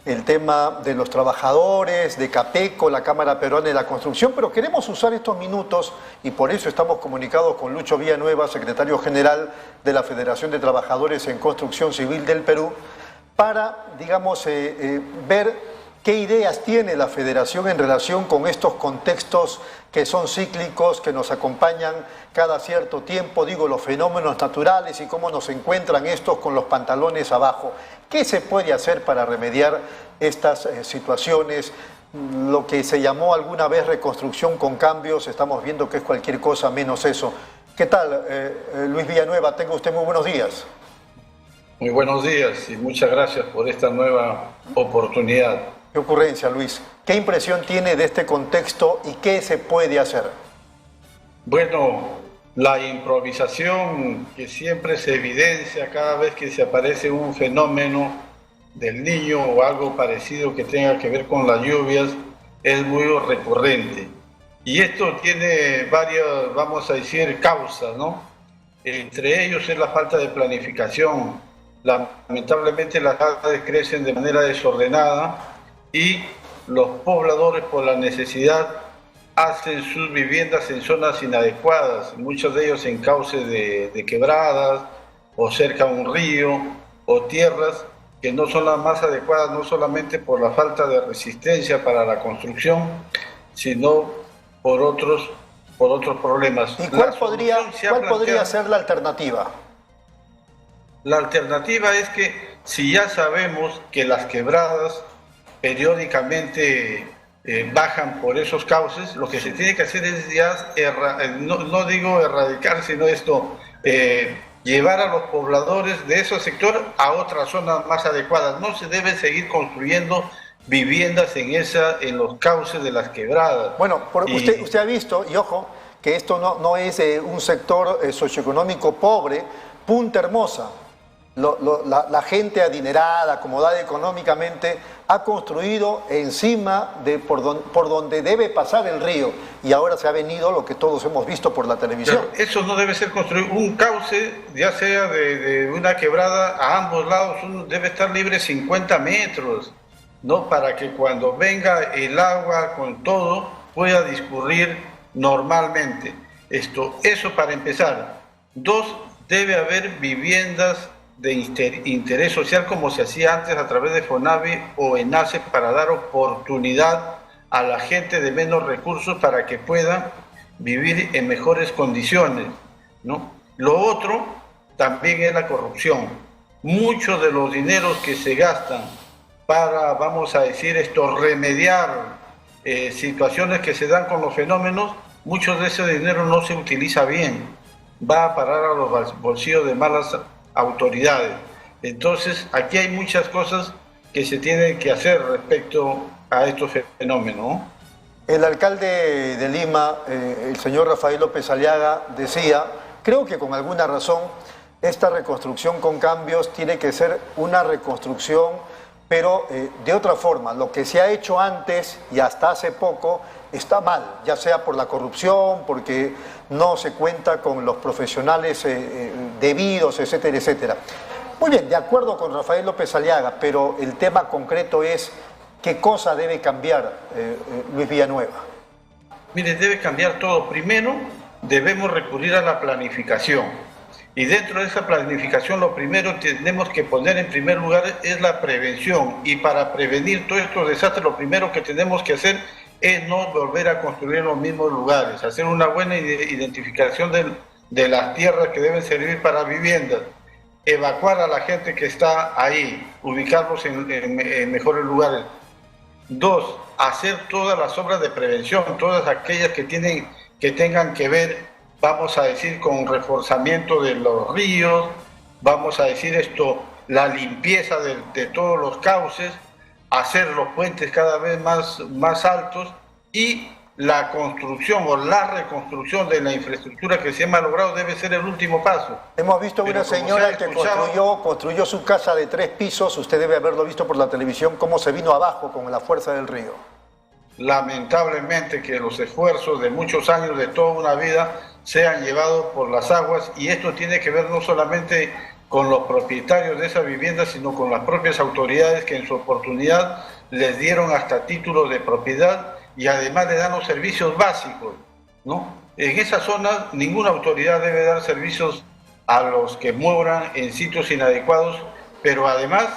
el tema de los trabajadores, de CAPECO, la Cámara Peruana de la Construcción, pero queremos usar estos minutos y por eso estamos comunicados con Lucho Villanueva, secretario general de la Federación de Trabajadores en Construcción Civil del Perú, para, digamos, ver qué ideas tiene la Federación en relación con estos contextos que son cíclicos, que nos acompañan cada cierto tiempo, digo, los fenómenos naturales y cómo nos encuentran estos con los pantalones abajo. ¿Qué se puede hacer para remediar estas situaciones? Lo que se llamó alguna vez reconstrucción con cambios, estamos viendo que es cualquier cosa menos eso. ¿Qué tal, Luis Villanueva? Tenga usted muy buenos días. Muy buenos días y muchas gracias por esta nueva oportunidad. ¿Qué ocurrencia, Luis? ¿Qué impresión tiene de este contexto y qué se puede hacer? Bueno, la improvisación que siempre se evidencia cada vez que se aparece un fenómeno del Niño o algo parecido que tenga que ver con las lluvias es muy recurrente. Y esto tiene varias, vamos a decir, causas, ¿no? Entre ellos es la falta de planificación. Lamentablemente las ciudades crecen de manera desordenada y los pobladores, por la necesidad, hacen sus viviendas en zonas inadecuadas, muchos de ellos en cauces de quebradas o cerca a un río o tierras que no son las más adecuadas, no solamente por la falta de resistencia para la construcción, sino por otros problemas. ¿Y cuál podría ser la alternativa? La alternativa es que si ya sabemos que las quebradas periódicamente bajan por esos cauces, lo que se tiene que hacer es ya, no digo erradicar, sino llevar a los pobladores de esos sectores a otras zonas más adecuadas. No se debe seguir construyendo viviendas en los cauces de las quebradas. Bueno, usted ha visto, y ojo, que esto no es un sector socioeconómico pobre. Punta Hermosa, la gente adinerada, acomodada económicamente, ha construido encima de por donde debe pasar el río, y ahora se ha venido lo que todos hemos visto por la televisión. Pero eso no debe ser construido. Un cauce, ya sea de una quebrada, a ambos lados debe estar libre 50 metros, ¿no? Para que cuando venga el agua con todo pueda discurrir normalmente. Eso para empezar. Dos, debe haber viviendas de interés social como se hacía antes a través de FONAVI o ENACE para dar oportunidad a la gente de menos recursos para que pueda vivir en mejores condiciones, ¿no? Lo otro también es la corrupción. Muchos de los dineros que se gastan para, vamos a decir remediar situaciones que se dan con los fenómenos, mucho de ese dinero no se utiliza bien, va a parar a los bolsillos de malas autoridades. Entonces, aquí hay muchas cosas que se tienen que hacer respecto a estos fenómenos. El alcalde de Lima, el señor Rafael López Aliaga, decía, creo que con alguna razón, esta reconstrucción con cambios tiene que ser una reconstrucción, pero de otra forma. Lo que se ha hecho antes y hasta hace poco está mal, ya sea por la corrupción, porque no se cuenta con los profesionales debidos, etcétera, etcétera. Muy bien, de acuerdo con Rafael López Aliaga, pero el tema concreto es qué cosa debe cambiar, Luis Villanueva. Mire, debe cambiar todo. Primero, debemos recurrir a la planificación. Y dentro de esa planificación, lo primero que tenemos que poner en primer lugar es la prevención. Y para prevenir todos estos desastres, lo primero que tenemos que hacer es no volver a construir en los mismos lugares, hacer una buena identificación de las tierras que deben servir para viviendas, evacuar a la gente que está ahí, ubicarlos en mejores lugares. Dos, hacer todas las obras de prevención, todas aquellas que tengan que ver, vamos a decir, con reforzamiento de los ríos, vamos a decir la limpieza de todos los cauces, hacer los puentes cada vez más altos y la construcción o la reconstrucción de la infraestructura que se ha malogrado debe ser el último paso. Hemos visto una señora que construyó su casa de 3 pisos, usted debe haberlo visto por la televisión, cómo se vino abajo con la fuerza del río. Lamentablemente que los esfuerzos de muchos años, de toda una vida, sean llevados por las aguas, y esto tiene que ver no solamente con los propietarios de esas viviendas, sino con las propias autoridades que en su oportunidad les dieron hasta títulos de propiedad y además le dan los servicios básicos, ¿no? En esa zona ninguna autoridad debe dar servicios a los que moran en sitios inadecuados, pero además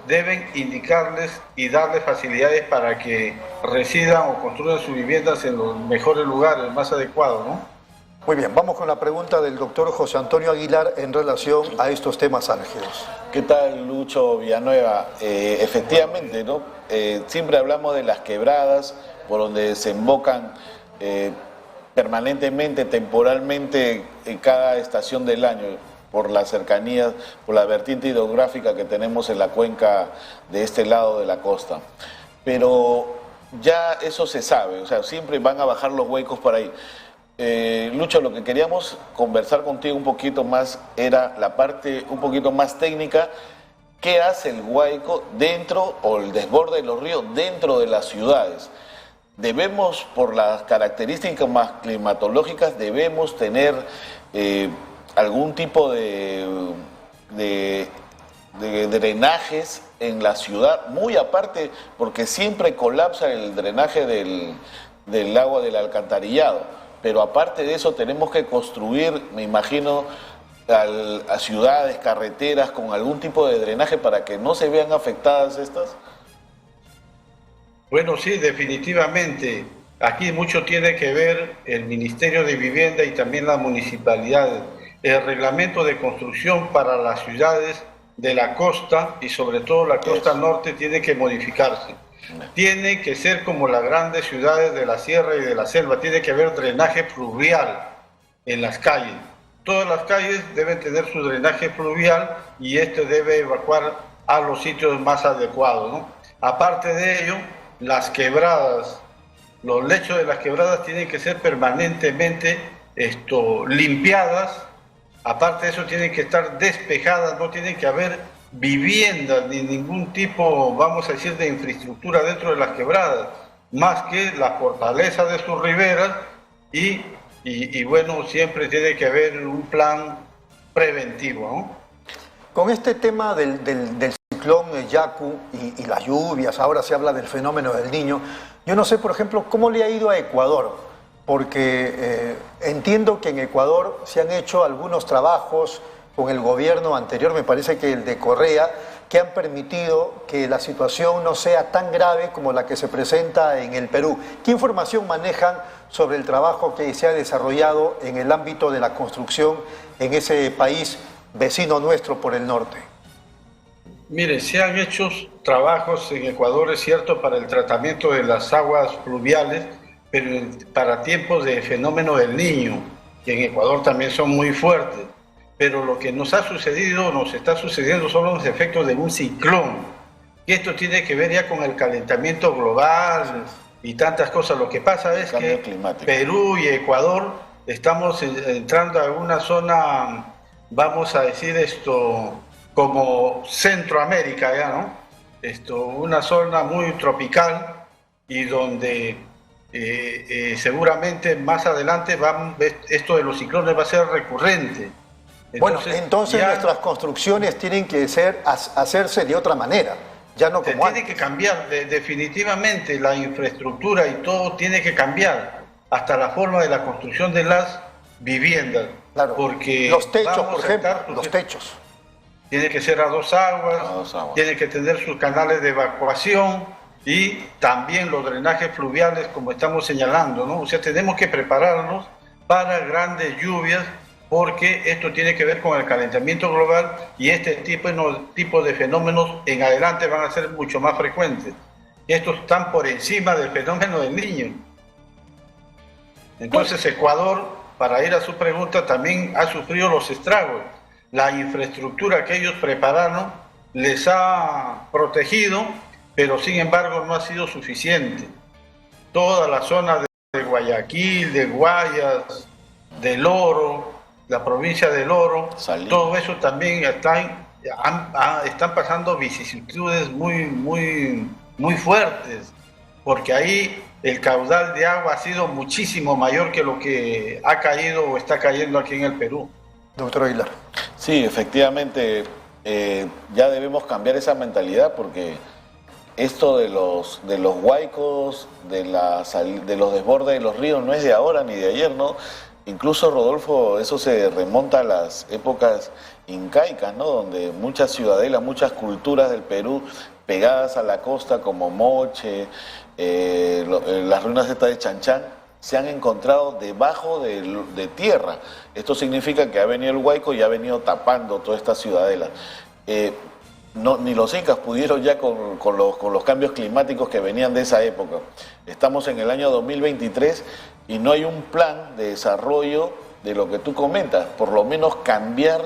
deben indicarles y darles facilidades para que residan o construyan sus viviendas en los mejores lugares, más adecuados, ¿no? Muy bien, vamos con la pregunta del doctor José Antonio Aguilar en relación a estos temas álgidos. ¿Qué tal, Lucho Villanueva? Efectivamente, ¿no? Siempre hablamos de las quebradas por donde desembocan permanentemente, temporalmente, en cada estación del año, por la cercanía, por la vertiente hidrográfica que tenemos en la cuenca de este lado de la costa. Pero ya eso se sabe, o sea, siempre van a bajar los huecos por ahí. Lucho, lo que queríamos conversar contigo un poquito más era la parte un poquito más técnica. ¿Qué hace el huaico dentro o el desborde de los ríos dentro de las ciudades? Debemos, por las características más climatológicas, debemos tener algún tipo de drenajes en la ciudad, muy aparte, porque siempre colapsa el drenaje del agua del alcantarillado. Pero aparte de eso tenemos que construir, me imagino, a ciudades, carreteras con algún tipo de drenaje para que no se vean afectadas estas. Bueno, sí, definitivamente. Aquí mucho tiene que ver el Ministerio de Vivienda y también las municipalidades. El reglamento de construcción para las ciudades de la costa y sobre todo la costa norte tiene que modificarse. Tiene que ser como las grandes ciudades de la sierra y de la selva, tiene que haber drenaje pluvial en las calles. Todas las calles deben tener su drenaje pluvial y este debe evacuar a los sitios más adecuados, ¿no? Aparte de ello, las quebradas, los lechos de las quebradas tienen que ser permanentemente limpiadas. Aparte de eso, tienen que estar despejadas, no tienen que haber viviendas ni ningún tipo, vamos a decir, de infraestructura dentro de las quebradas, más que la fortaleza de sus riberas y bueno, siempre tiene que haber un plan preventivo, ¿no? Con este tema del ciclón Yaku y las lluvias, ahora se habla del fenómeno del Niño, yo no sé, por ejemplo, cómo le ha ido a Ecuador, porque entiendo que en Ecuador se han hecho algunos trabajos con el gobierno anterior, me parece que el de Correa, que han permitido que la situación no sea tan grave como la que se presenta en el Perú. ¿Qué información manejan sobre el trabajo que se ha desarrollado en el ámbito de la construcción en ese país vecino nuestro por el norte? Mire, se han hecho trabajos en Ecuador, es cierto, para el tratamiento de las aguas pluviales, pero para tiempos de fenómeno del Niño, que en Ecuador también son muy fuertes. Pero lo que nos ha sucedido, nos está sucediendo, son los efectos de un ciclón. Y esto tiene que ver ya con el calentamiento global y tantas cosas. Lo que pasa es que Perú y Ecuador estamos entrando a una zona, vamos a decir como Centroamérica, ya, ¿no? Una zona muy tropical y donde seguramente más adelante esto de los ciclones va a ser recurrente. Entonces ya nuestras construcciones tienen que hacerse de otra manera, ya no como antes. Tiene que cambiar, definitivamente la infraestructura y todo tiene que cambiar, hasta la forma de la construcción de las viviendas. Claro, porque los techos, por ejemplo, los techos. Tiene que ser a dos aguas, tiene que tener sus canales de evacuación y también los drenajes fluviales, como estamos señalando, ¿no? O sea, tenemos que prepararnos para grandes lluvias, porque esto tiene que ver con el calentamiento global y este tipo de fenómenos en adelante van a ser mucho más frecuentes. Estos están por encima del fenómeno del Niño. Entonces Ecuador, para ir a su pregunta, también ha sufrido los estragos. La infraestructura que ellos prepararon les ha protegido, pero sin embargo no ha sido suficiente. Toda la zona de Guayaquil, de Guayas, del Oro, la provincia del Oro, todo eso también están pasando vicisitudes muy fuertes, porque ahí el caudal de agua ha sido muchísimo mayor que lo que ha caído o está cayendo aquí en el Perú. Doctor Aguilar. Sí. Sí, efectivamente, ya debemos cambiar esa mentalidad porque esto de los huaicos, de los desbordes de los ríos no es de ahora ni de ayer, ¿no? Incluso, Rodolfo, eso se remonta a las épocas incaicas, ¿no? Donde muchas ciudadelas, muchas culturas del Perú pegadas a la costa como Moche, las ruinas estas de Chanchán, se han encontrado debajo de tierra. Esto significa que ha venido el huaico y ha venido tapando toda esta ciudadela. Ni los incas pudieron ya con los cambios climáticos que venían de esa época. Estamos en el año 2023 y no hay un plan de desarrollo de lo que tú comentas, por lo menos cambiar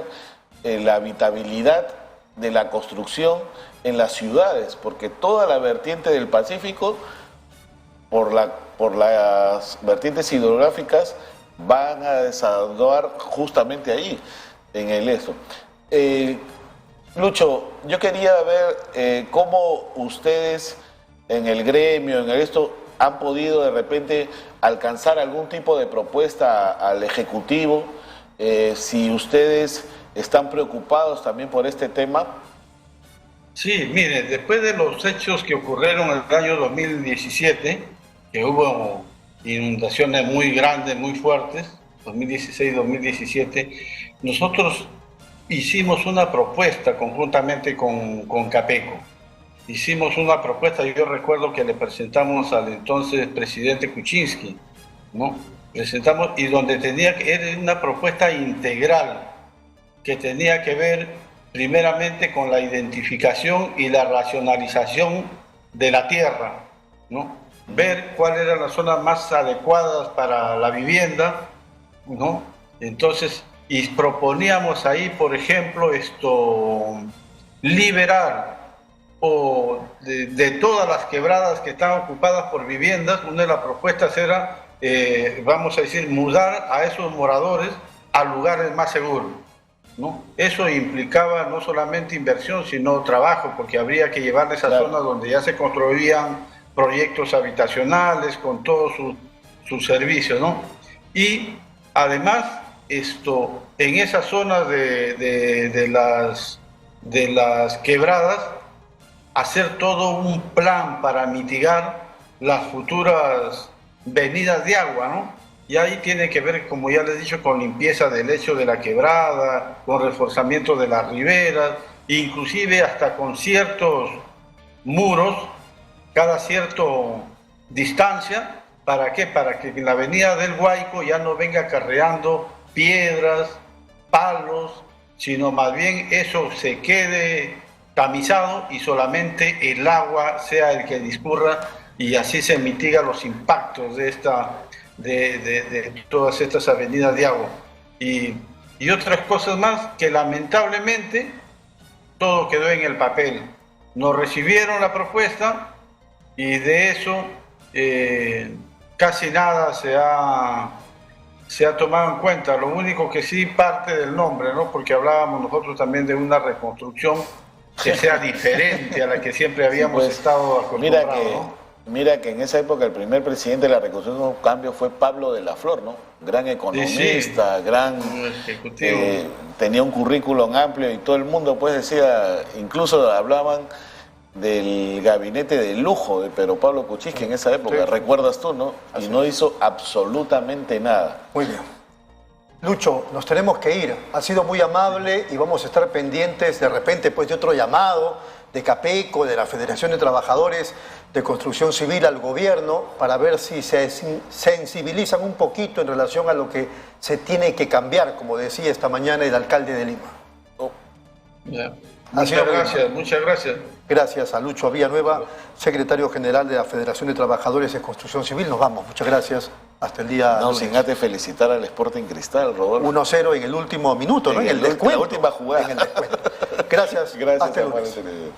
la habitabilidad de la construcción en las ciudades, porque toda la vertiente del Pacífico, por las vertientes hidrográficas, van a desaguar justamente allí, en el eso. Lucho, yo quería ver cómo ustedes en el gremio, en esto, han podido de repente alcanzar algún tipo de propuesta al Ejecutivo, si ustedes están preocupados también por este tema. Sí, mire, después de los hechos que ocurrieron en el año 2017, que hubo inundaciones muy grandes, muy fuertes, 2016-2017, nosotros hicimos una propuesta conjuntamente con Capeco. Hicimos una propuesta, yo recuerdo que le presentamos al entonces presidente Kuczynski, ¿no? Presentamos, y donde era una propuesta integral que tenía que ver primeramente con la identificación y la racionalización de la tierra, ¿no? Ver cuáles eran las zonas más adecuadas para la vivienda, ¿no? Entonces, y proponíamos ahí, por ejemplo, liberar de todas las quebradas que están ocupadas por viviendas. Una de las propuestas era, vamos a decir, mudar a esos moradores a lugares más seguros, ¿no? Eso implicaba no solamente inversión, sino trabajo, porque habría que llevar a esas zonas donde ya se construían proyectos habitacionales con todos sus servicios, ¿no? Y además, en esas zonas de las quebradas, hacer todo un plan para mitigar las futuras venidas de agua, ¿no? Y ahí tiene que ver, como ya les he dicho, con limpieza del lecho de la quebrada, con reforzamiento de las riberas, inclusive hasta con ciertos muros, cada cierta distancia. ¿Para qué? Para que en la avenida del Huayco ya no venga acarreando piedras, palos, sino más bien eso se quede tamizado y solamente el agua sea el que discurra, y así se mitigan los impactos de todas estas avenidas de agua. Y otras cosas más que lamentablemente todo quedó en el papel. Nos recibieron la propuesta y de eso casi nada se ha tomado en cuenta. Lo único que sí, parte del nombre, ¿no? Porque hablábamos nosotros también de una reconstrucción que sea diferente a la que siempre habíamos estado acostumbrados, ¿no? Mira que en esa época el primer presidente de la Reconstrucción de Cambio fue Pablo de la Flor, ¿no? Gran economista, sí, gran ejecutivo. Tenía un currículum amplio y todo el mundo pues decía, incluso hablaban del gabinete de lujo de Pedro Pablo Kuczynski en esa época, sí. Recuerdas tú, ¿no? Así. Y no hizo absolutamente nada. Muy bien. Lucho, nos tenemos que ir. Ha sido muy amable y vamos a estar pendientes de repente pues de otro llamado de Capeco, de la Federación de Trabajadores de Construcción Civil al gobierno, para ver si se sensibilizan un poquito en relación a lo que se tiene que cambiar, como decía esta mañana el alcalde de Lima. Yeah. Muchas gracias. Gracias a Lucho Villanueva, secretario general de la Federación de Trabajadores de Construcción Civil. Nos vamos. Muchas gracias. Hasta el día. No, sin antes felicitar al Sporting Cristal, Rodolfo. 1-0 en el último minuto, ¿no? En el descuento. La última jugada. En el descuento. Gracias. Gracias. Hasta el lunes.